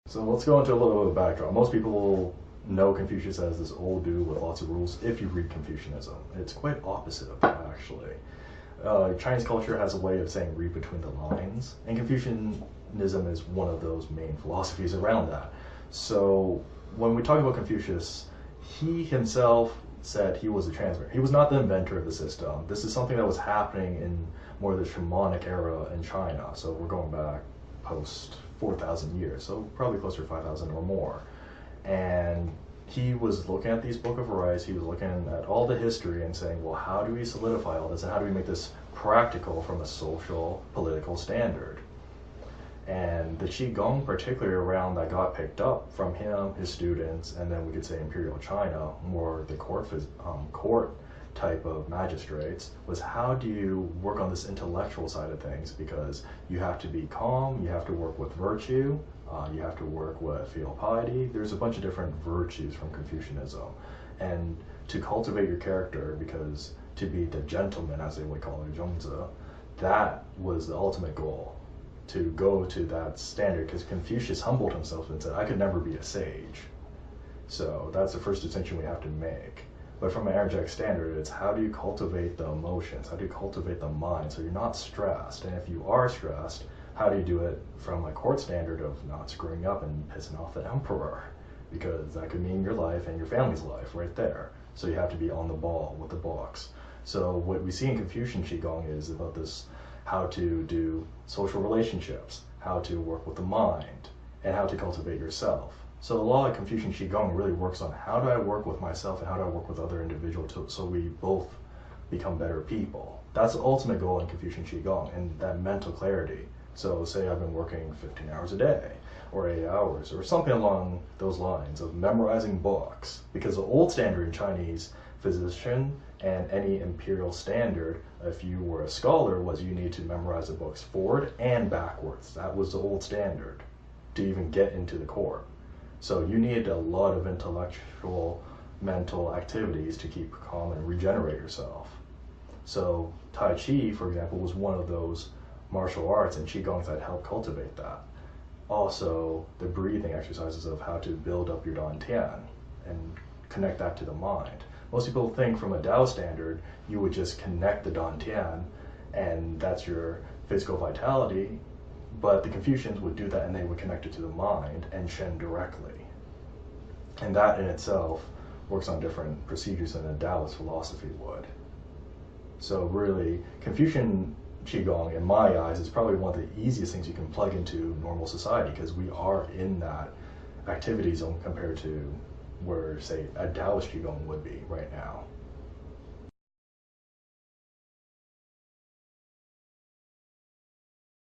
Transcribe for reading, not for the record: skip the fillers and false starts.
So let's go into a little bit of backdrop. Most people know Confucius as this old dude with lots of rules if you read Confucianism. It's quite opposite of that, actually. Chinese culture has a way of saying read between the lines, and Confucianism is one of those main philosophies around that. So when we talk about Confucius, he himself said he was a transmitter. He was not the inventor of the system. This is something that was happening in more of the shamanic era in China. So we're going back post 4,000 years, so probably closer to 5,000 or more. And he was looking at these Book of Rites, he was looking at all the history and saying, well, how do we solidify all this and how do we make this practical from a social, political standard? And the Qigong, particularly around that, got picked up from him, his students, and then we could say Imperial China, more the court type of magistrates, was how do you work on this intellectual side of things, because you have to be calm, you have to work with virtue, you have to work with filial piety. There's a bunch of different virtues from Confucianism. And to cultivate your character, because to be the gentleman, as they would call it, zhongzi, that was the ultimate goal, to go to that standard, because Confucius humbled himself and said, I could never be a sage. So that's the first distinction we have to make. But from an energetic standard, it's how do you cultivate the emotions? How do you cultivate the mind so you're not stressed? And if you are stressed, how do you do it from a court standard of not screwing up and pissing off the emperor? Because that could mean your life and your family's life right there. So you have to be on the ball with the books. So what we see in Confucian Qigong is about this, how to do social relationships, how to work with the mind, and how to cultivate yourself. So a lot of Confucian Qigong really works on how do I work with myself and how do I work with other individuals so we both become better people. That's the ultimate goal in Confucian Qigong, and that mental clarity. So say I've been working 15 hours a day, or 8 hours, or something along those lines of memorizing books. Because the old standard in Chinese physician and any imperial standard, if you were a scholar, was you need to memorize the books forward and backwards. That was the old standard to even get into the court. So you needed a lot of intellectual, mental activities to keep calm and regenerate yourself. So Tai Chi, for example, was one of those martial arts and Qigong that help cultivate that. Also, the breathing exercises of how to build up your Dantian and connect that to the mind. Most people think from a Tao standard, you would just connect the Dantian and that's your physical vitality, but the Confucians would do that and they would connect it to the mind and Shen directly. And that in itself works on different procedures than a Taoist philosophy would. So really, Confucian Qigong, in my eyes, is probably one of the easiest things you can plug into normal society, because we are in that activity zone compared to where, say, a Taoist Qigong would be right now.